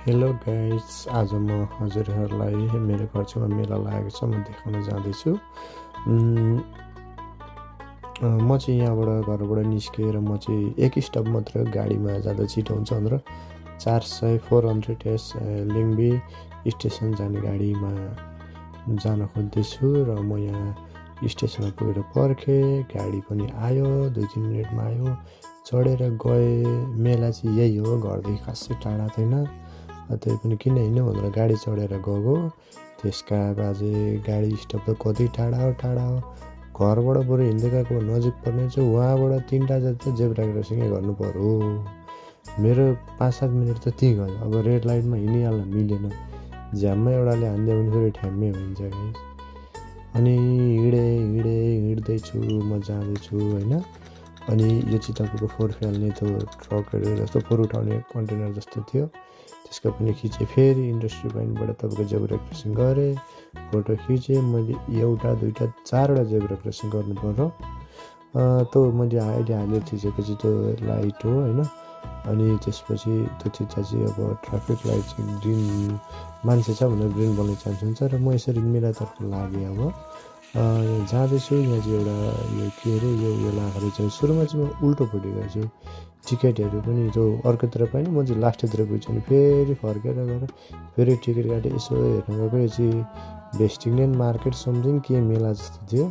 Hello guys, आज म हजुरहरूलाई मेरो घर छेउमा मेला लागेको छ, म देखाउन जाँदैछु। म चाहिँ यहाँबाट घरबाट निस्केर म चाहिँ एक स्टप मात्र गाडीमा जाँदा छिटो हुन्छ भनेर 400 लिङ्बी स्टेसन जाने गाडीमा जान खोज्दैछु र म यहाँ स्टेसनमा पुगेर पर्खेँ। गाडी पनि आयो, 2-3 मिनटमा आयो। चढेर गएँ। मेला चाहिँ यही हो, घरदेखि खासै टाढा थिएन। त्यही पनि किन हिँड्नु भनेर गाडी चढेर गएको। त्यसका बाजे गाडी स्टप त कति टाढा हो। घरबाट बरु हिँड्दै गएको नजिक पर्ने चाहिँ वहाँबाट 3टा जति त जेब्रा क्रसिङै गर्नु पर्यो। मेरो 5-7 मिनट त त्यहीँ गयो। अब रेड लाइटमा हिँडिहाल्न मिलेन, झ्याममा एउटाले हान्दियो भने फेरि ठ्याम्मै हुन्छ गाइस। अनि हिँड्दैछु, म जाँदैछु होइन। अनि यो चाहिँ तपाईँको 4 फ्याल्ने त्यो ट्रकहरू जस्तो 4 उठाउने कन्टेनर जस्तो थियो। त्यसको पनि खिचेँ। फेरि इन्डस्ट्री पोइन्टबाट तपाईँको जेब्रा क्रसिङ गरेँ, फोटो खिचेँ। मैले 1, 2, 4वटा जेब्रा क्रसिङ गर्नु पर्यो। त्यो मैले अहिले हालेर थिचेपछि त्यो लाइट हो होइन। अनि त्यसपछि त्यो चिजा चाहिँ अब ट्राफिक लाइट चाहिँ ग्रिन मान्छे छ भनेर ग्रिन बोल्ने चान्स हुन्छ। र म यसरी मेलातर्फ लागेँ। अब यहाँ जाँदैछु। यहाँ चाहिँ एउटा यो के अरे यो लाँदाखेरि चाहिँ सुरुमा चाहिँ म उल्टोपट्टि गएछु। टिकटहरू पनि त्यो अर्कोतिर पाएन, म चाहिँ लास्टतिर गएछु। अनि फेरि फर्केर गएर फेरि टिकट काटेँ। यसो हेर्नु गएको, यो चाहिँ भेस्टिङलेन मार्केट समथिङ के मेला जस्तो थियो।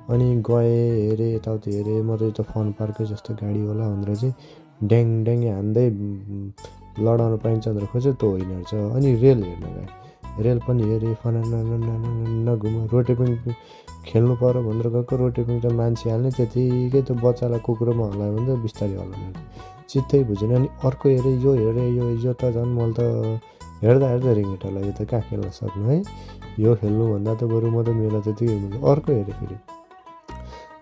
अनि गएँ, हेरेँ, यताउति हेरेँ। म त यो फन पार्कै जस्तो गाडी होला भनेर चाहिँ ड्याङ हान्दै लडाउनु पाइन्छ भनेर खोज्यो, त्यो होइन रहेछ। अनि रेल हेर्न गएँ, रेल पनि हेरेँ। फनाना घुम रोटेपिङ खेल्नु पर्यो भनेर गएको। रोटेपिङ त मान्छे हाल्ने त्यतिकै त्यो बच्चालाई कुकुरमा हल्लायो भने त बिस्तारै हल्लाउने, चित्तै बुझेन। अनि अर्को हेरेँ, यो त झन् मैले त हेर्दा रिङ्गेट होला, यो त कहाँ खेल्न सक्नु है। यो खेल्नुभन्दा त बरु म त मेला त्यतिकै हुनु। अर्को हेरेँ फेरि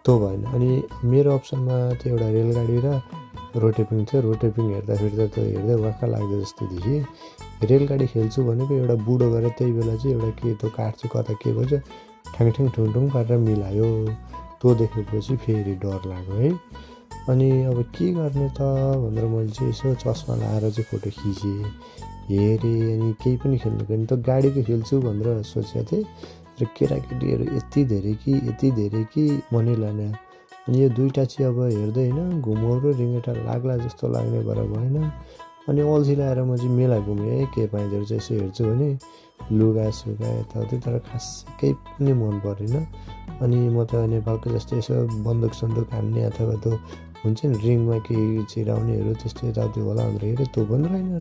त्यो भएन। अनि मेरो अप्सनमा त्यो एउटा रेलगाडी र रोटेपिङ थियो। रोटेपिङ हेर्दाखेरि त त्यो हेर्दै वाक्क लाग्दो जस्तो थिएँ। रेलगाडी खेल्छु भनेको एउटा बुढो गरेर त्यही बेला चाहिँ एउटा के त्यो काठ चाहिँ कता के भन्छ ठ्याङ ठुङ पारेर मिलायो। त्यो देखेपछि फेरि डर लाग्यो है। अनि अब के गर्ने त भनेर मैले चाहिँ यसो चस्मा लाएर चाहिँ फोटो खिचेँ, हेरेँ। अनि केही पनि खेल्नु पर्ने त गाडीको खेल्छु भनेर सोचेको थिएँ। र केटाकेटीहरू यति धेरै कि मनै लाने। अनि यो 2टा चाहिँ अब हेर्दै होइन घुमाउरो रिङ्गेटा लाग्ला जस्तो लाग्ने भएर भएन। अनि अल्छी लगाएर म चाहिँ मेला घुमेँ। के पाइँदो रहेछ यसो हेर्छु भने लुगासुगा यताउति, तर खास केही पनि मन परेन। अनि म त नेपालको जस्तो यसो बन्दुक हान्ने अथवा त्यो हुन्छ नि रिङमा केही छिराउनेहरू त्यस्तो यताउति होला भनेर हेरेँ, त्यो पनि रहेन।